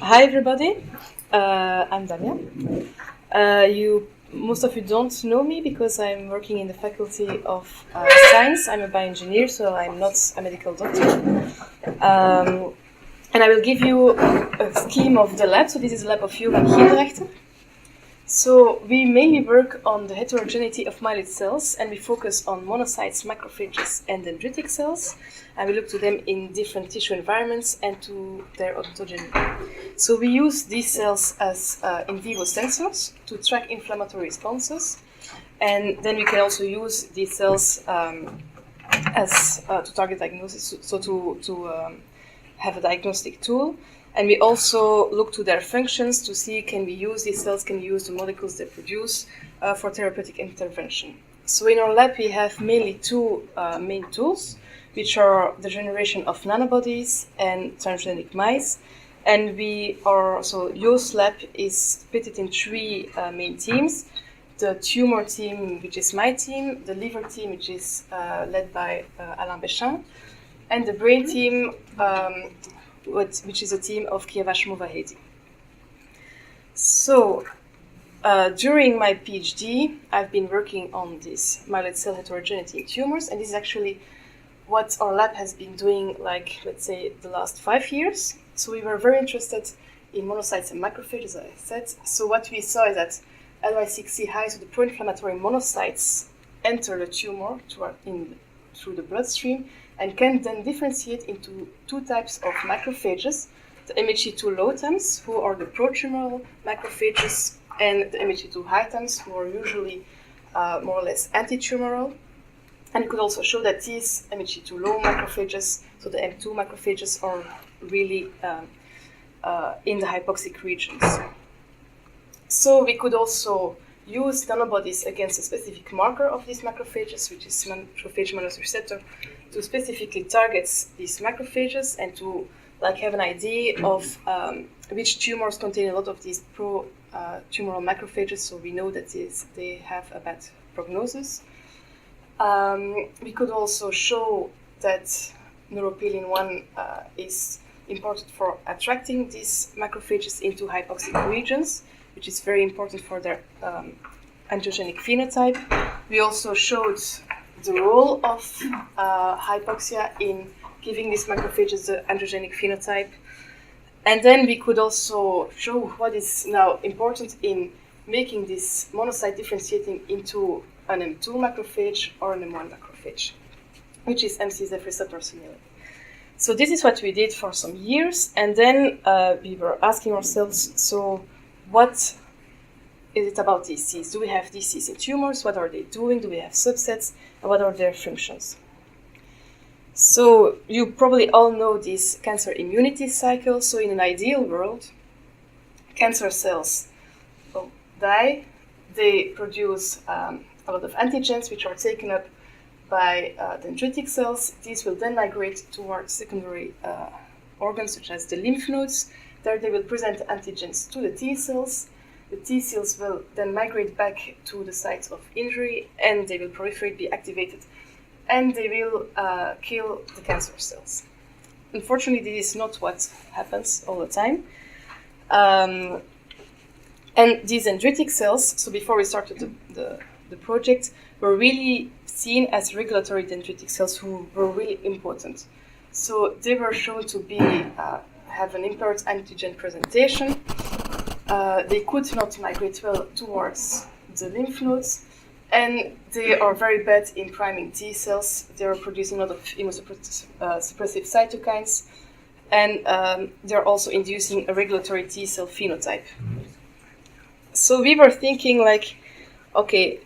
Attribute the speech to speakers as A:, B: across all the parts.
A: Hi everybody, I'm Damia. Most of you don't know me because I'm working in the faculty of science. I'm a bioengineer, so I'm not a medical doctor. And I will give you a scheme of the lab. So this is the lab of human Dendritic. So we mainly work on the heterogeneity of myeloid cells, and we focus on monocytes, macrophages, and dendritic cells. And we look to them in different tissue environments and to their autogeny. So we use these cells as in vivo sensors to track inflammatory responses, and then we can also use these cells as to target diagnosis, so to have a diagnostic tool. And we also look to their functions to see can we use these cells, can we use the molecules they produce for therapeutic intervention. So in our lab we have mainly two main tools, which are the generation of nanobodies and transgenic mice. And Jo's lab is split in three main teams. The tumor team, which is my team, the liver team, which is led by Alain Béchin, and the brain team, which is a team of Kiavash Movahedi. So, during my PhD, I've been working on this myeloid cell heterogeneity in tumors, and this is actually what our lab has been doing, let's say, the last 5 years. So we were very interested in monocytes and macrophages, as I said. So what we saw is that LY6C high, so the pro-inflammatory monocytes, enter the tumor through the bloodstream, and can then differentiate into two types of macrophages, the MHC2 low-TAMs, who are the pro-tumoral macrophages, and the MHC2 high-TAMs, who are usually more or less anti-tumoral. And it could also show that these MHC2 low macrophages, so the M2 macrophages, are really in the hypoxic regions. So we could also use nanobodies against a specific marker of these macrophages, which is macrophage mannose receptor, to specifically target these macrophages and to have an idea of which tumors contain a lot of these pro-tumoral macrophages, so we know that they have a bad prognosis. We could also show that neuropilin-1 is important for attracting these macrophages into hypoxic regions, which is very important for their angiogenic phenotype. We also showed the role of hypoxia in giving these macrophages the angiogenic phenotype. And then we could also show what is now important in making this monocyte differentiating into an M2 macrophage or an M1 macrophage, which is MCSF receptor signaling. So this is what we did for some years, and then we were asking ourselves, so what is it about DCs? Do we have DCs in tumors? What are they doing? Do we have subsets? And what are their functions? So you probably all know this cancer immunity cycle. So in an ideal world, cancer cells die. They produce a lot of antigens, which are taken up by dendritic cells. These will then migrate towards secondary organs, such as the lymph nodes. There they will present antigens to the T cells. The T cells will then migrate back to the sites of injury, and they will proliferate, be activated, and they will kill the cancer cells. Unfortunately, this is not what happens all the time. And these dendritic cells, so before we started the project, were really seen as regulatory dendritic cells who were really important. So they were shown to have an impaired antigen presentation. They could not migrate well towards the lymph nodes, and they are very bad in priming T cells. They are producing a lot of immunosuppressive cytokines, and they're also inducing a regulatory T cell phenotype. So we were thinking okay,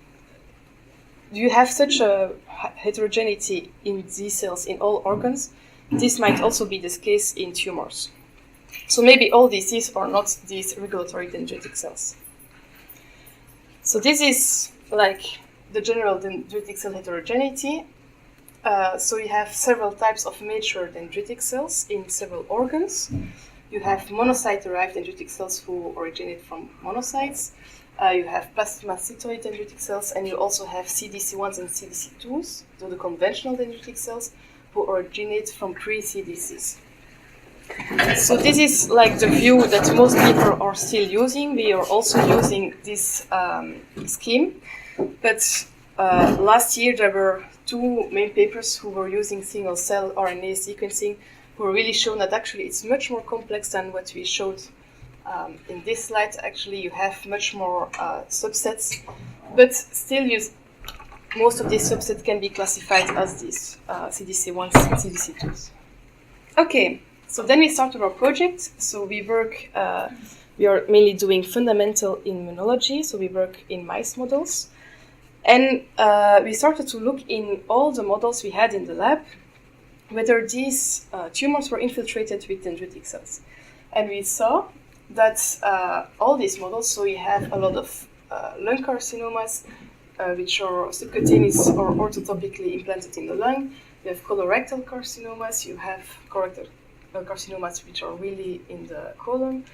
A: you have such a heterogeneity in these cells in all organs. This might also be the case in tumors. So maybe all diseases are not these regulatory dendritic cells. So this is the general dendritic cell heterogeneity. So you have several types of mature dendritic cells in several organs. You have monocyte-derived dendritic cells who originate from monocytes. You have plasmacytoid dendritic cells, and you also have CDC1s and CDC2s, so the conventional dendritic cells, who originate from pre-CDCs. So this is like the view that most people are still using. We are also using this scheme, but last year there were two main papers who were using single-cell RNA sequencing, who were really shown that actually it's much more complex than what we showed in this slide. Actually, you have much more subsets, but still most of these subsets can be classified as these CDC1s and CDC2s. Okay, so then we started our project. So we are mainly doing fundamental immunology, so we work in mice models. And we started to look in all the models we had in the lab, whether these tumors were infiltrated with dendritic cells. And we saw that all these models, so we have a lot of lung carcinomas, which are subcutaneous or orthotopically implanted in the lung. You have colorectal carcinomas, you have colorectal carcinomas which are really in the colon,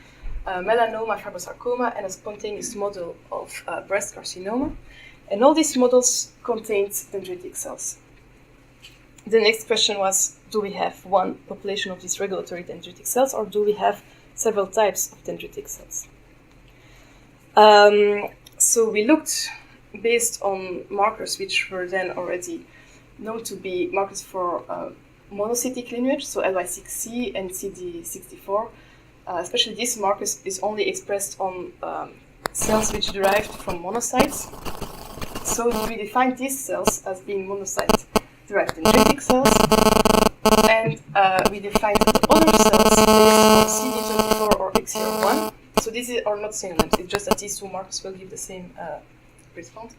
A: melanoma, fibrosarcoma, and a spontaneous model of breast carcinoma. And all these models contained dendritic cells. The next question was, do we have one population of these regulatory dendritic cells, or do we have several types of dendritic cells? So we looked based on markers which were then already known to be markers for monocytic lineage, so Ly6C and CD64. Especially this marker is only expressed on cells which derived from monocytes. So we define these cells as being monocyte-derived dendritic cells, and we define the other cells based on CD24 or XCR1. So these are not synonyms, it's just that these two markers will give the same response.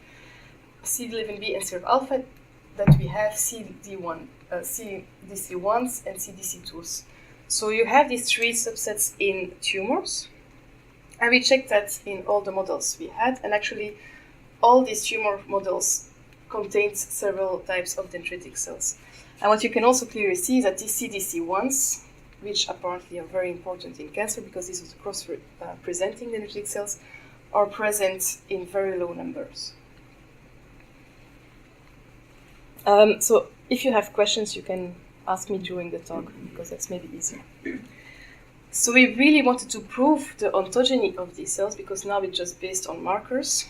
A: CD11B and CRF alpha, that we have CDC1s and CDC2s. So you have these three subsets in tumors, and we checked that in all the models we had, and actually all these tumor models contained several types of dendritic cells. And what you can also clearly see is that these CDC1s, which apparently are very important in cancer because this is cross-presenting dendritic cells, are present in very low numbers. So if you have questions, you can ask me during the talk, because that's maybe easier. So we really wanted to prove the ontogeny of these cells, because now it's just based on markers.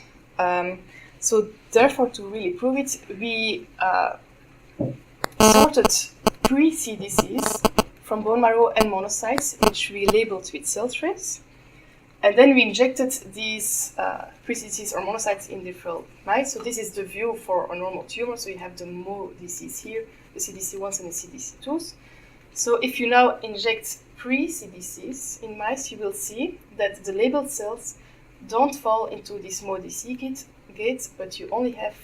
A: So therefore, to really prove it, we sorted pre-CDCs from bone marrow and monocytes, which we labeled with cell trace. And then we injected these pre-CDCs or monocytes in different mice. So this is the view for a normal tumor. So you have the Mo-DCs here, the CDC1s and the CDC2s. So if you now inject pre-CDCs in mice, you will see that the labeled cells don't fall into this Mo-DC gate, but you only have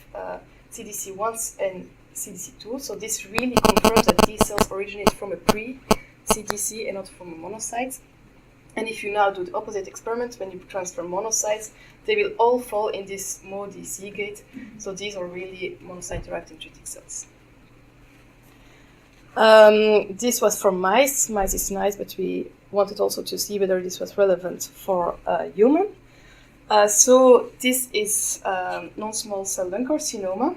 A: CDC1s and CDC2. So this really confirms that these cells originate from a pre-CDC and not from a monocyte. And if you now do the opposite experiment, when you transfer monocytes, they will all fall in this Mo-DC gate. So these are really monocyte-derived dendritic cells. This was from mice. Mice is nice, but we wanted also to see whether this was relevant for human. So this is non-small cell lung carcinoma.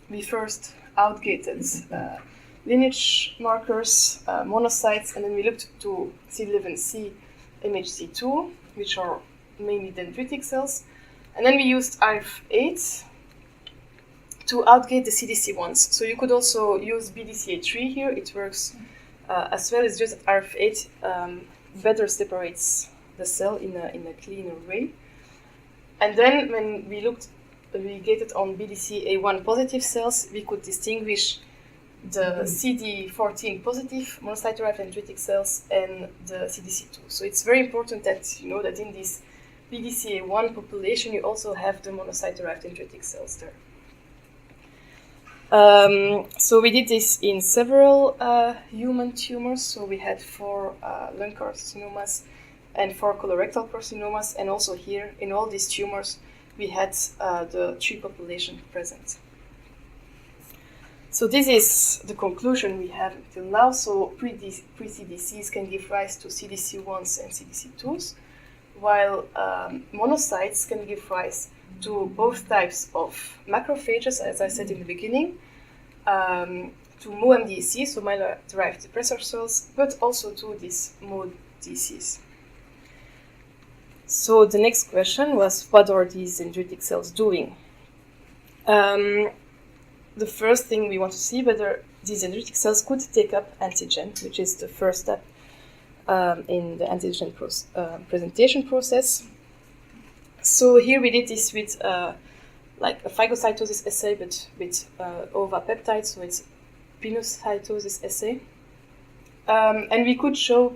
A: We first outgated lineage markers, monocytes, and then we looked to CD11C, MHC2, which are mainly dendritic cells. And then we used IRF8 to outgate the CDC1s. So you could also use BDCA3 here. It works as well. It's just that IRF8 better separates the cell in a cleaner way. And then when we gated on BDCA1 positive cells, we could distinguish the CD14 positive monocyte-derived dendritic cells and the CDC2. So it's very important that you know that in this BDCA1 population, you also have the monocyte-derived dendritic cells there. So we did this in several human tumors. So we had 4 lung carcinomas and 4 colorectal carcinomas, and also here in all these tumors we had the 3 populations present. So this is the conclusion we have until now. So pre-CDCs can give rise to CDC1s and CDC2s, while monocytes can give rise to both types of macrophages, as I said in the beginning, to Mo-MDC, so myeloid-derived suppressor cells, but also to these Mo-DCs. So the next question was, what are these dendritic cells doing? The first thing we want to see whether these dendritic cells could take up antigen, which is the first step in the antigen presentation process. So here we did this with like a phagocytosis assay, but with OVA peptides, so it's pinocytosis assay. And we could show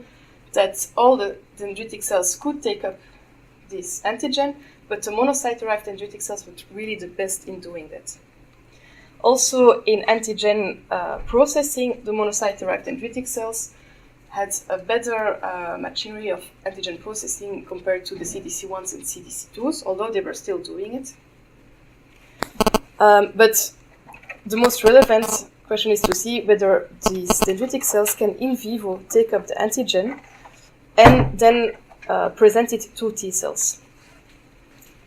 A: that all the dendritic cells could take up this antigen, but the monocyte-derived dendritic cells were really the best in doing that. Also, in antigen processing, the monocyte-derived dendritic cells had a better machinery of antigen processing compared to the CDC1s and CDC2s, although they were still doing it. But the most relevant question is to see whether these dendritic cells can in vivo take up the antigen and then present it to T cells.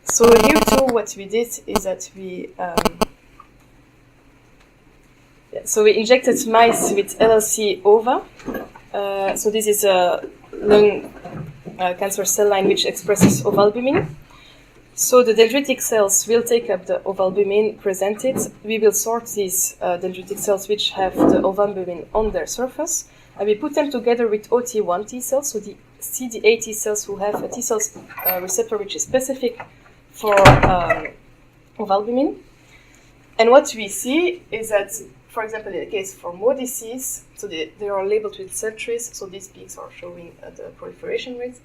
A: So here too, what we did is that we injected mice with LLC-OVA. So this is a lung cancer cell line which expresses ovalbumin. So the dendritic cells will take up the ovalbumin presented. We will sort these dendritic cells which have the ovalbumin on their surface, and we put them together with OT1 T cells, so the CD8 T cells who have a T cell receptor which is specific for ovalbumin. And what we see is that, for example, in the case for Mo-DCs, so they are labeled with centuries, so these peaks are showing the proliferation rate.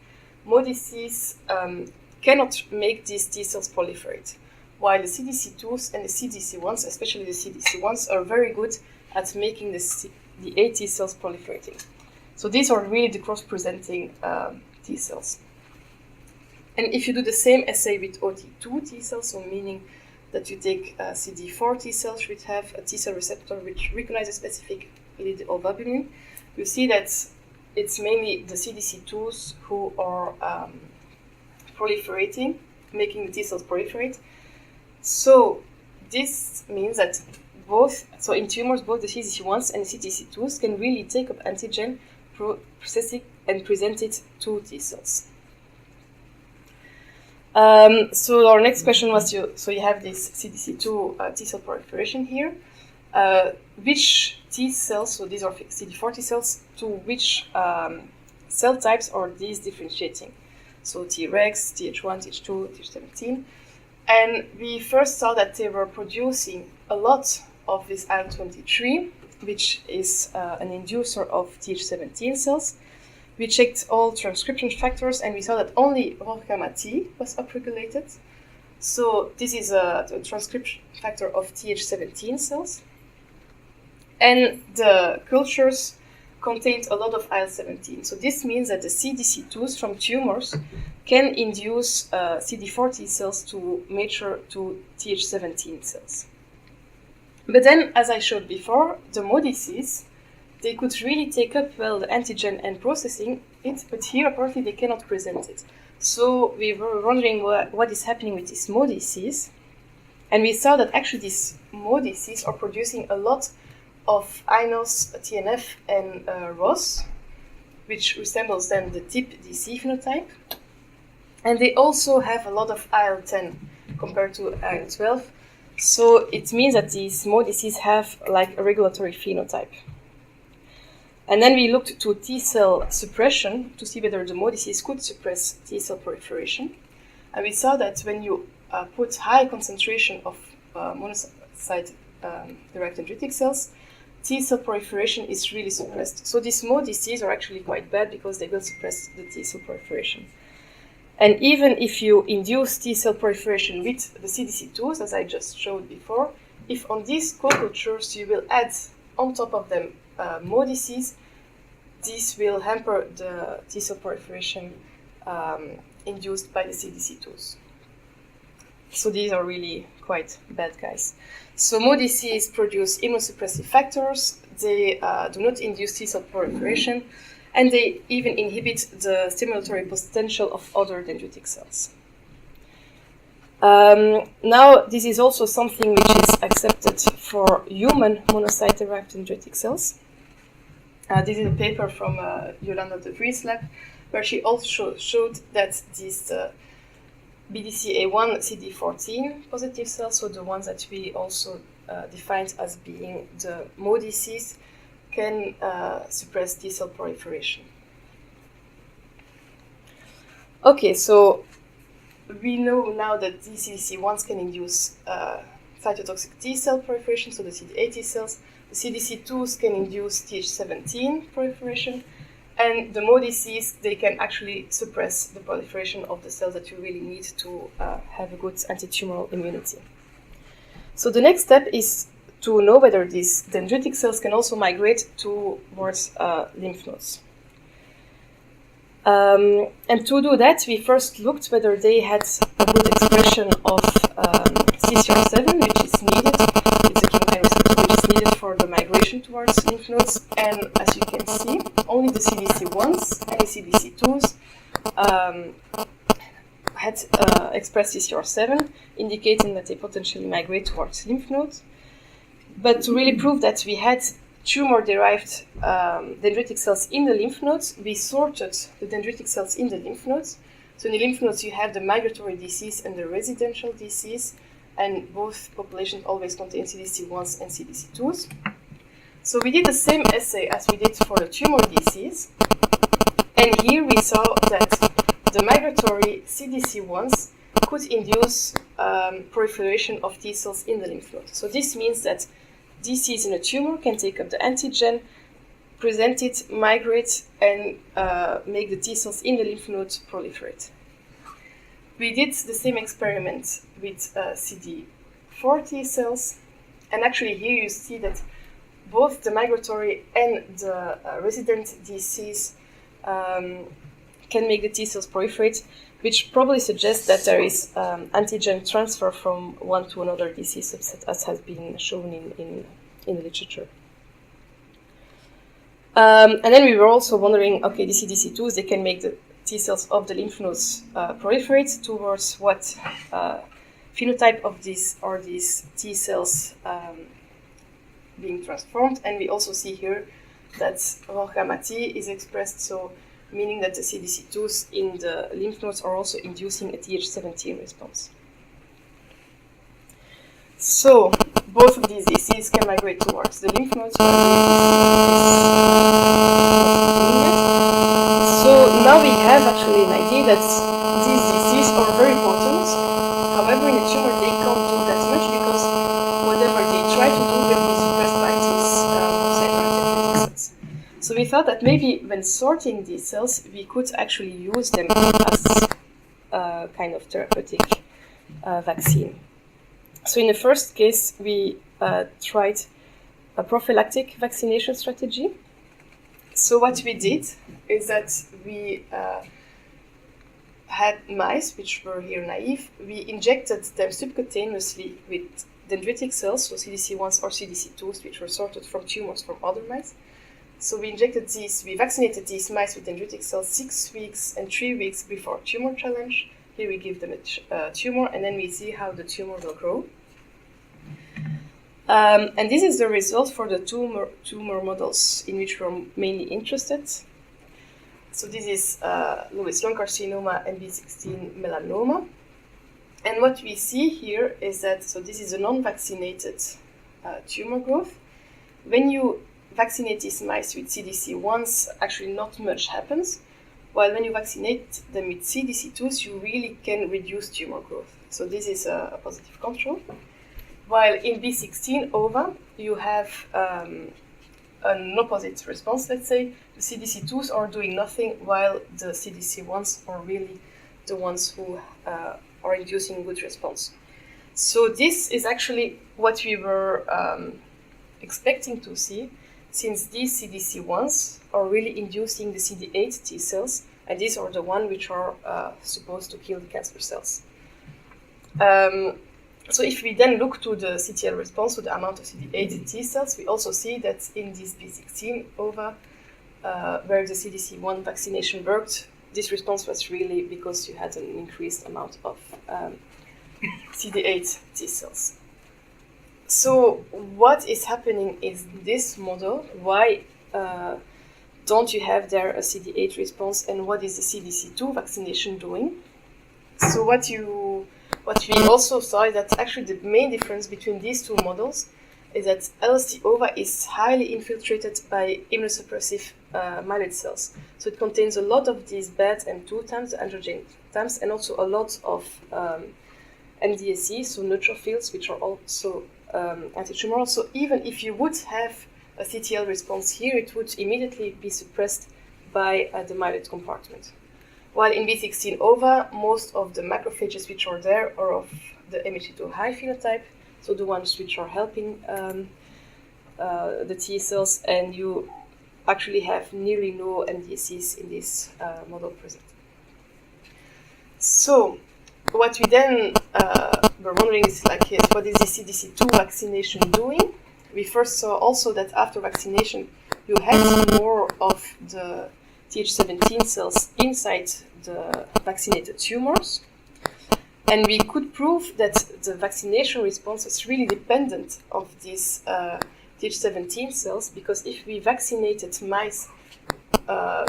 A: Mo-DCs cannot make these T cells proliferate, while the CDC2s and the CDC1s, especially the CDC1s, are very good at making the A T cells proliferating. So these are really the cross-presenting T cells. And if you do the same assay with OT2 T cells, so meaning that you take CD4 T cells which have a T cell receptor which recognizes specifically the ovalbumin, you see that it's mainly the CDC2s who are proliferating, making the T cells proliferate. So this means that in tumors, both the CDC1s and the CDC2s can really take up antigen, process it, and present it to T cells. So our next question was, you have this CDC2 T cell proliferation here. Which T cells, so these are CD4 T cells, to which cell types are these differentiating? So Tregs, Th1, Th2, Th17. And we first saw that they were producing a lot of this IL-23, which is an inducer of Th17 cells. We checked all transcription factors, and we saw that only Rho gamma T was upregulated. So this is the transcription factor of Th17 cells. And the cultures contained a lot of IL-17. So this means that the CDC2s from tumors can induce CD4 T cells to mature to Th17 cells. But then, as I showed before, the Mo-DCs, they could really take up well the antigen and processing it, but here apparently they cannot present it. So we were wondering what is happening with these Mo-DCs, and we saw that actually these Mo-DCs are producing a lot of INOS, TNF, and ROS, which resembles then the TIP-DC phenotype. And they also have a lot of IL-10 compared to IL-12. So it means that these Mo-DCs have like a regulatory phenotype. And then we looked to T cell suppression to see whether the Mo-DCs could suppress T cell proliferation. And we saw that when you put high concentration of monocyte derived dendritic cells, T cell proliferation is really suppressed. So these Mo-DCs are actually quite bad because they will suppress the T cell proliferation. And even if you induce T cell proliferation with the CDC2s, as I just showed before, if on these co-cultures you will add on top of them Mo-DCs, this will hamper the T cell proliferation induced by the CDC2s. So these are really quite bad guys. So Mo-DCs produce immunosuppressive factors, they do not induce T cell proliferation, and they even inhibit the stimulatory potential of other dendritic cells. Now, this is also something which is accepted for human monocyte-derived dendritic cells. This is a paper from Yolanda de Vries' lab, where she also showed that these BDCA1 CD4 T positive cells, so the ones that we also defined as being the Mo-DCs, can suppress T cell proliferation. Okay, so we know now that these CDC1s can induce cytotoxic T cell proliferation, so the CD8 T cells. The CDC2s can induce Th17 proliferation, and the Mo-DCs, they can actually suppress the proliferation of the cells that you really need to have a good anti-tumoral immunity. So the next step is to know whether these dendritic cells can also migrate towards lymph nodes. And to do that, we first looked whether they had a good expression of CCR7, which is needed. It's a chemokine receptor which is needed for the migration towards lymph nodes. And as you can see, only the CDC1s and the CDC2s had expressed CCR7, indicating that they potentially migrate towards lymph nodes. But to really prove that we had tumor-derived dendritic cells in the lymph nodes, we sorted the dendritic cells in the lymph nodes. So in the lymph nodes, you have the migratory DCs and the residential DCs, and both populations always contain CDC1s and CDC2s. So we did the same assay as we did for the tumor DCs, and here we saw that the migratory CDC1s could induce proliferation of T cells in the lymph node. So this means that DCs in a tumor can take up the antigen, present it, migrate, and make the T cells in the lymph node proliferate. We did the same experiment with CD4 T cells, and actually here you see that both the migratory and the resident DCs can make the T cells proliferate, which probably suggests that there is antigen transfer from one to another DC subset, as has been shown in the literature. And then we were also wondering, okay, the CDC2s, they can make the T cells of the lymph nodes proliferate towards what phenotype of these T cells being transformed. And we also see here that Rho gamma T is expressed, so meaning that the CDC2s in the lymph nodes are also inducing a Th17 response. So both of these DCs can migrate towards the lymph nodes, while so now we have actually an idea that these DCs are very potent. However, in a tumor they can't do that much because whatever they try to do will be suppressed by these dendritic cells. So we thought that maybe when sorting these cells, we could actually use them as a kind of therapeutic vaccine. So in the first case, we tried a prophylactic vaccination strategy. So what we did is that we had mice, which were here naive. We injected them subcutaneously with dendritic cells, so CDC1s or CDC2s, which were sorted from tumors from other mice. So we vaccinated these mice with dendritic cells 6 weeks and 3 weeks before tumor challenge. Here we give them a tumor, and then we see how the tumor will grow. And this is the result for the tumor models in which we're mainly interested. So this is Lewis lung carcinoma and B16 melanoma. And what we see here is that, so this is a non-vaccinated tumor growth. When you vaccinate these mice with CDC1s, actually not much happens. While when you vaccinate them with CDC2s, you really can reduce tumor growth. So this is a positive control. While in B16-OVA, you have an opposite response, let's say. The CDC2s are doing nothing, while the CDC1s are really the ones who are inducing good response. So this is actually what we were expecting to see, since these CDC1s are really inducing the CD8 T cells, and these are the ones which are supposed to kill the cancer cells. So if we then look to the CTL response, to the amount of CD8 T cells, we also see that in this B16-OVA, where the CDC1 vaccination worked, this response was really because you had an increased amount of CD8 T cells. So what is happening is this model, why don't you have there a CD8 response, and what is the CDC2 vaccination doing? So what we also saw is that actually the main difference between these two models is that LLC-OVA is highly infiltrated by immunosuppressive myeloid cells. So it contains a lot of these bad M2 times, the androgenic times, and also a lot of NDSC, so neutrophils, which are also anti-tumoral. So even if you would have a CTL response here, it would immediately be suppressed by the myeloid compartment. While in B16-OVA, most of the macrophages which are there are of the MHC2 high phenotype, so the ones which are helping the T cells, and you actually have nearly no NDSCs in this model present. So what we then were wondering is like, yes, what is the CDC2 vaccination doing? We first saw also that after vaccination, you had more of the Th17 cells inside the vaccinated tumors. And we could prove that the vaccination response is really dependent of these Th17 cells, because if we vaccinated mice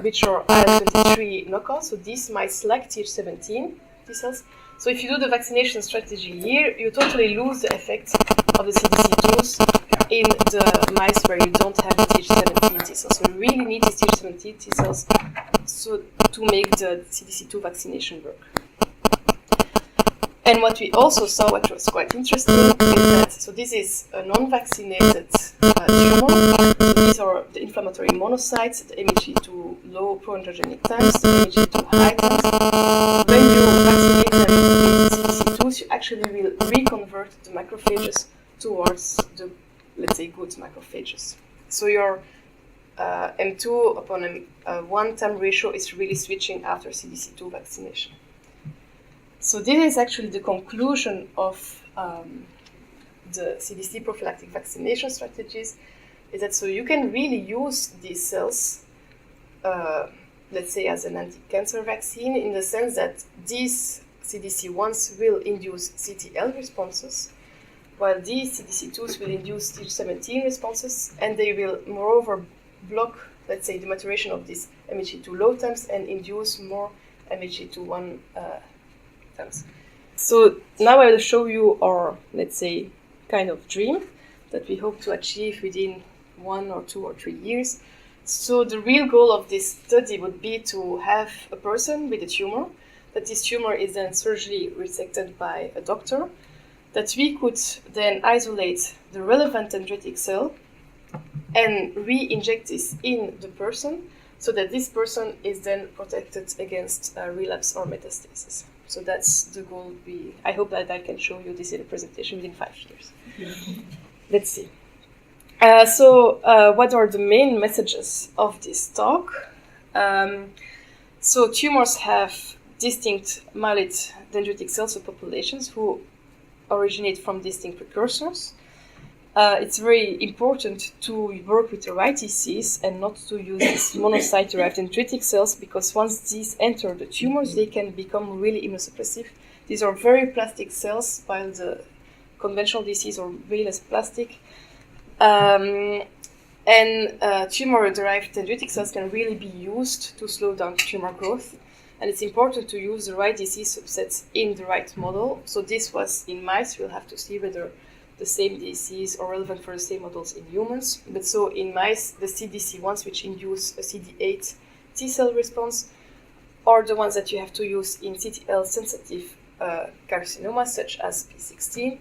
A: which are IL-23 knockouts, so these mice lack Th17 T cells. So if you do the vaccination strategy here, you totally lose the effect of the CDC2s in the mice where you don't have the Th17 T cells. So you really need these Th17 T cells to make the CDC2 vaccination work. And what we also saw, which was quite interesting, is that, so this is a non-vaccinated tumor. So these are the inflammatory monocytes, the MHC2 low pro-androgenic times, the MHC2 high times. When you vaccinate them with CDC2s, you actually will reconvert the macrophages towards the, let's say, good macrophages. So your M2 upon a 1-time ratio is really switching after CDC2 vaccination. So this is actually the conclusion of the CDC prophylactic vaccination strategies, is that so you can really use these cells, let's say, as an anti-cancer vaccine, in the sense that these CDC1s will induce CTL responses, while these CDC2s will induce Th17 responses, and they will moreover block, let's say, the maturation of these MHC2 low times and induce more MHC2 1 times. So now I will show you our, let's say, kind of dream that we hope to achieve within 1 or 2 or 3 years. So the real goal of this study would be to have a person with a tumor, that this tumor is then surgically resected by a doctor, that we could then isolate the relevant dendritic cell and re-inject this in the person, so that this person is then protected against relapse or metastasis. So that's the goal. I hope that I can show you this in a presentation within 5 years. Yeah. Let's see. So what are the main messages of this talk? So tumors have distinct myeloid dendritic cell subpopulations who originate from distinct precursors. It's very important to work with the right disease and not to use these monocyte-derived dendritic cells, because once these enter the tumors, they can become really immunosuppressive. These are very plastic cells, while the conventional disease are way less plastic. And tumor-derived dendritic cells can really be used to slow down tumor growth. And it's important to use the right disease subsets in the right model. So this was in mice. We'll have to see whether the same disease are relevant for the same models in humans. But so in mice, the CDC1s, which induce a CD8 T cell response, are the ones that you have to use in CTL-sensitive carcinomas, such as P16,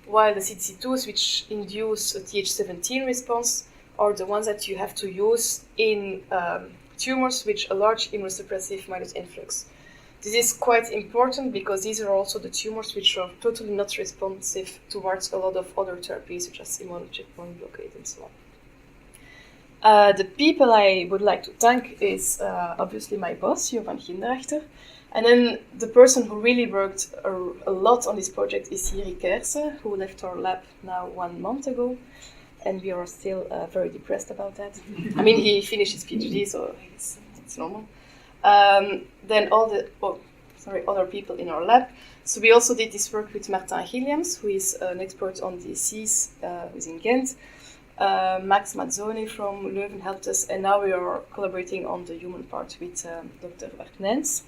A: while the CDC2s, which induce a Th17 response, are the ones that you have to use in tumors with a large immunosuppressive myeloid influx. This is quite important because these are also the tumors which are totally not responsive towards a lot of other therapies, such as immune checkpoint blockade and so on. The people I would like to thank is obviously my boss, Jo van Ginderrechter. And then the person who really worked a lot on this project is Jiri Kerse, who left our lab now 1 month ago. And we are still very depressed about that. I mean, he finished his PhD, so it's normal. Then other people in our lab. So we also did this work with Martin Gilliams, who is an expert on disease, who's in Ghent. Max Mazzoni from Leuven helped us, and now we are collaborating on the human part with Dr. Arknens.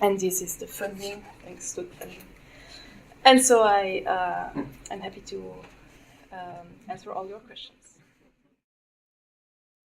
A: And this is the funding, thanks to the funding. And so I'm happy to answer all your questions.